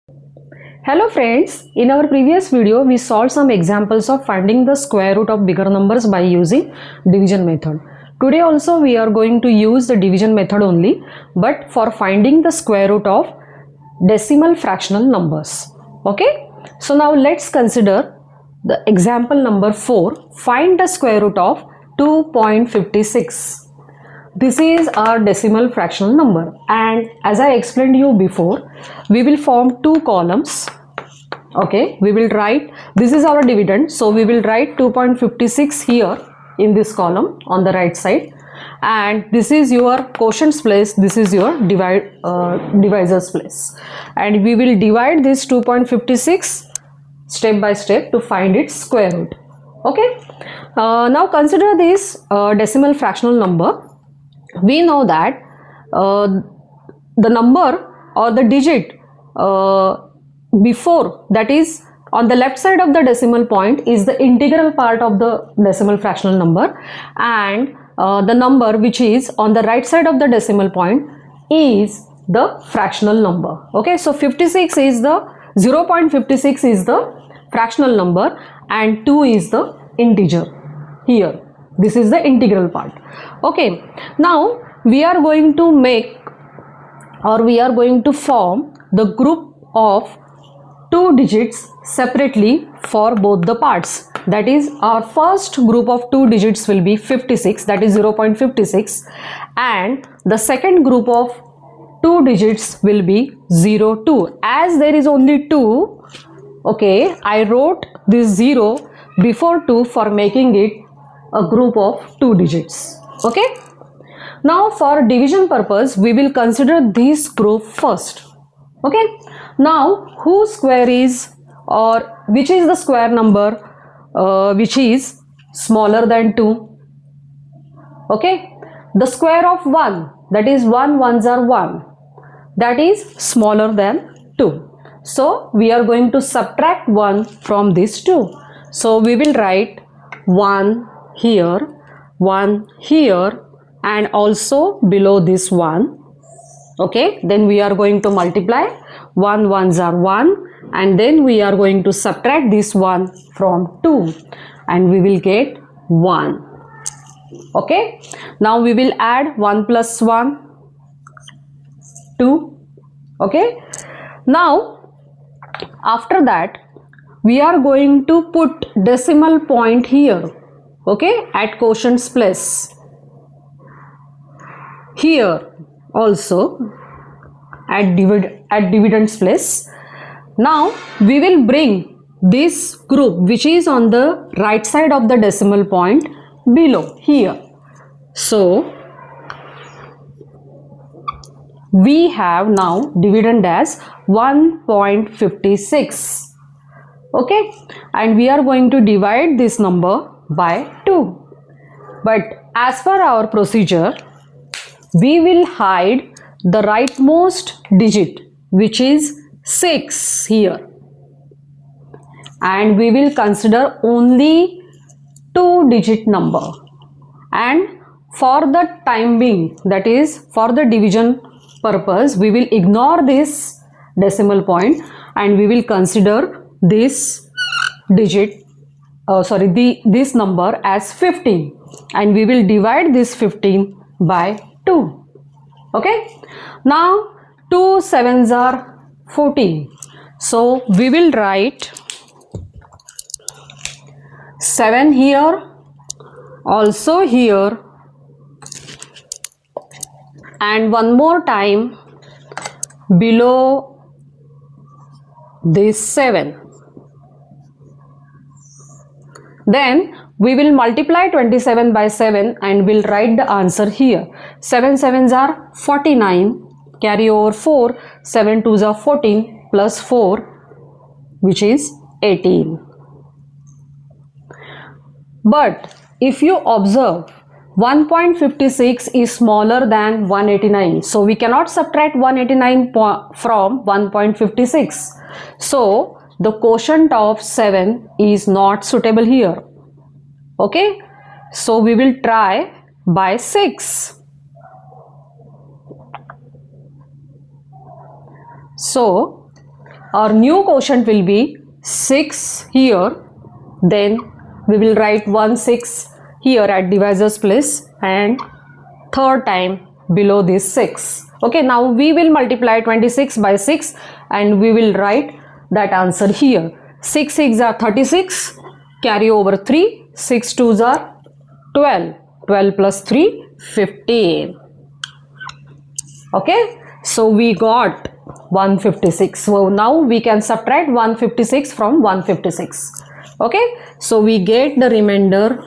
Hello friends, in our previous video we solved some examples of finding the square root of bigger numbers by using division method. Today also we are going to use the division method only, but for finding the square root of decimal fractional numbers. Okay, so now let's consider the example number 4. Find the square root of 2.56. This is our decimal fractional number, and as I explained you before, we will form two columns. Okay, we will write, this is our dividend, so we will write 2.56 here in this column on the right side, and this is your quotient's place, this is your divisor's place, and we will divide this 2.56 step by step to find its square root. Okay, now consider this decimal fractional number. We know that the number or the digit before, that is on the left side of the decimal point, is the integral part of the decimal fractional number, and the number which is on the right side of the decimal point is the fractional number. Okay, so 56 is the 0.56 is the fractional number and 2 is the integer here. This is the integral part. Okay, now we are going to make, or we are going to form the group of two digits separately for both the parts. That is, our first group of two digits will be 56, that is 0.56, and the second group of two digits will be 02. As there is only 2, okay, I wrote this 0 before 2 for making it a group of two digits. Okay, now for division purpose we will consider this group first. Okay, now whose square is, or which is the square number which is smaller than 2? Okay, the square of 1, that is 1 ones are 1, that is smaller than 2. So we are going to subtract 1 from this 2. So we will write 1 here, 1 here, and also below this 1. Okay, then we are going to multiply 1 ones are 1, and then we are going to subtract this 1 from 2, and we will get 1. Okay, now we will add 1 plus 1, 2. Okay, now after that we are going to put decimal point here. Okay, at quotient's place, here also at dividend's place. Now we will bring this group which is on the right side of the decimal point below here. So we have now dividend as 1.56. Okay, and we are going to divide this number by 2, but as per our procedure we will hide the rightmost digit which is 6 here, and we will consider only 2-digit number, and for the time being, that is for the division purpose, we will ignore this decimal point and we will consider this digit this number as 15, and we will divide this 15 by 2. Okay, now 2 sevens are 14, so we will write 7 here, also here, and one more time below this 7. Then we will multiply 27 by 7 and we'll write the answer here. 7 sevens are 49, carry over 4, 7 twos are 14, plus 4, which is 18. But if you observe, 1.56 is smaller than 189, so we cannot subtract 189 from 1.56. So the quotient of 7 is not suitable here. Okay, so we will try by 6. So our new quotient will be 6 here, then we will write 1 6 here at divisor's place and third time below this 6. Okay, now we will multiply 26 by 6 and we will write that answer here. 6 6 are 36, carry over 3, 6 2s are 12, 12 plus 3 15. Okay, so we got 156. So now we can subtract 156 from 156. Okay, so we get the remainder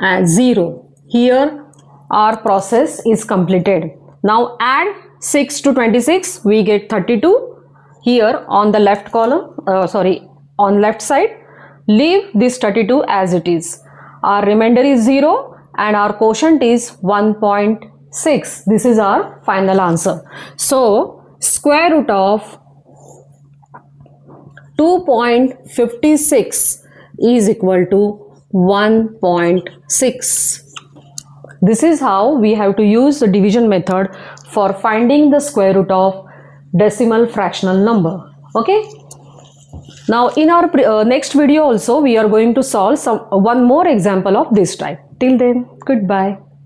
as 0. Here our process is completed. Now add 6 to 26, we get 32. Here on the left column, on left side, leave this 32 as it is. Our remainder is 0 and our quotient is 1.6. This is our final answer. So square root of 2.56 is equal to 1.6. This is how we have to use the division method for finding the square root of decimal fractional number. Okay. Now in our next video also we are going to solve one more example of this type. Till then, goodbye.